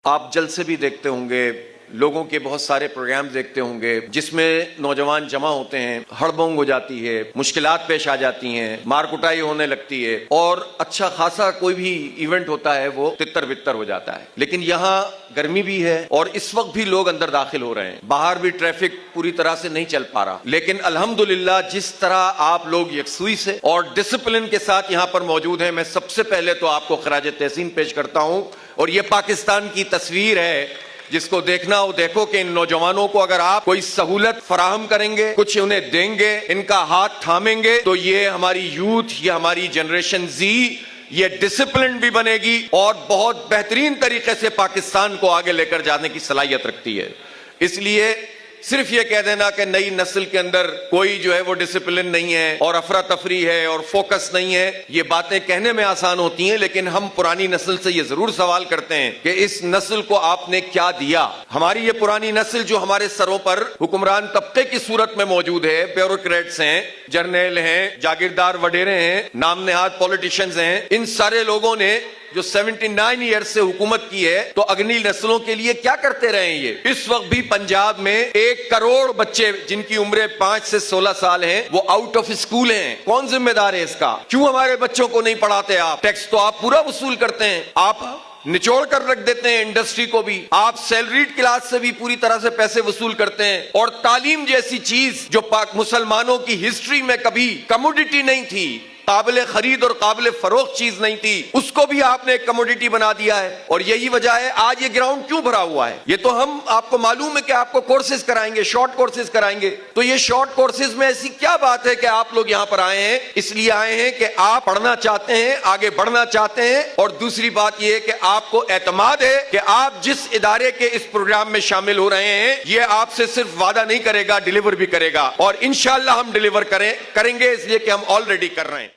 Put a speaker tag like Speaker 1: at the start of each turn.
Speaker 1: آپ جلسے بھی دیکھتے ہوں گے، لوگوں کے بہت سارے پروگرام دیکھتے ہوں گے جس میں نوجوان جمع ہوتے ہیں، ہڑبنگ ہو جاتی ہے، مشکلات پیش آ جاتی ہیں، مار کٹائی ہونے لگتی ہے اور اچھا خاصا کوئی بھی ایونٹ ہوتا ہے وہ تتر بتر ہو جاتا ہے۔ لیکن یہاں گرمی بھی ہے اور اس وقت بھی لوگ اندر داخل ہو رہے ہیں، باہر بھی ٹریفک پوری طرح سے نہیں چل پا رہا، لیکن الحمدللہ جس طرح آپ لوگ یکسوئی سے اور ڈسپلن کے ساتھ یہاں پر موجود ہیں، میں سب سے پہلے تو آپ کو خراج تحسین پیش کرتا ہوں۔ اور یہ پاکستان کی تصویر ہے، جس کو دیکھنا ہو دیکھو کہ ان نوجوانوں کو اگر آپ کوئی سہولت فراہم کریں گے، کچھ انہیں دیں گے، ان کا ہاتھ تھامیں گے، تو یہ ہماری یوتھ، یہ ہماری جنریشن زی، یہ ڈسپلن بھی بنے گی اور بہت بہترین طریقے سے پاکستان کو آگے لے کر جانے کی صلاحیت رکھتی ہے۔ اس لیے صرف یہ کہہ دینا کہ نئی نسل کے اندر کوئی جو ہے وہ ڈسپلن نہیں ہے اور افراتفری ہے اور فوکس نہیں ہے، یہ باتیں کہنے میں آسان ہوتی ہیں، لیکن ہم پرانی نسل سے یہ ضرور سوال کرتے ہیں کہ اس نسل کو آپ نے کیا دیا؟ ہماری یہ پرانی نسل جو ہمارے سروں پر حکمران طبقے کی صورت میں موجود ہے، بیوروکریٹس ہیں، جرنیل ہیں، جاگیردار وڈیرے ہیں، نام نہاد پولیٹیشینز ہیں، ان سارے لوگوں نے جو 79 ایئر سے حکومت کی ہے، تو اگلی نسلوں کے لیے کیا کرتے رہے ہیں؟ یہ اس وقت بھی پنجاب میں 1 کروڑ بچے جن کی عمریں 5 سے 16 سال ہیں وہ آؤٹ آف اسکول ہیں۔ کون ذمہ دار ہے اس کا؟ کیوں ہمارے بچوں کو نہیں پڑھاتے آپ؟ ٹیکس تو آپ پورا وصول کرتے ہیں، آپ نچوڑ کر رکھ دیتے ہیں انڈسٹری کو بھی، آپ سیلریڈ کلاس سے بھی پوری طرح سے پیسے وصول کرتے ہیں، اور تعلیم جیسی چیز جو پاک مسلمانوں کی ہسٹری میں کبھی کموڈٹی نہیں تھی، قابل خرید اور قابل فروخت چیز نہیں تھی، اس کو بھی آپ نے ایک کموڈٹی بنا دیا ہے۔ اور یہی وجہ ہے آج یہ گراؤنڈ کیوں بھرا ہوا ہے۔ یہ تو ہم آپ کو معلوم ہے کہ آپ کو کورسز کرائیں گے، شارٹ کورسز کرائیں گے، تو یہ شارٹ کورسز میں ایسی کیا بات ہے کہ آپ لوگ یہاں پر آئے ہیں؟ اس لیے آئے ہیں کہ آپ پڑھنا چاہتے ہیں، آگے بڑھنا چاہتے ہیں، اور دوسری بات یہ ہے کہ آپ کو اعتماد ہے کہ آپ جس ادارے کے اس پروگرام میں شامل ہو رہے ہیں یہ آپ سے صرف وعدہ نہیں کرے گا، ڈیلیور بھی کرے گا، اور انشاءاللہ ہم ڈیلیور کریں گے، اس لیے کہ ہم آلریڈی کر رہے ہیں۔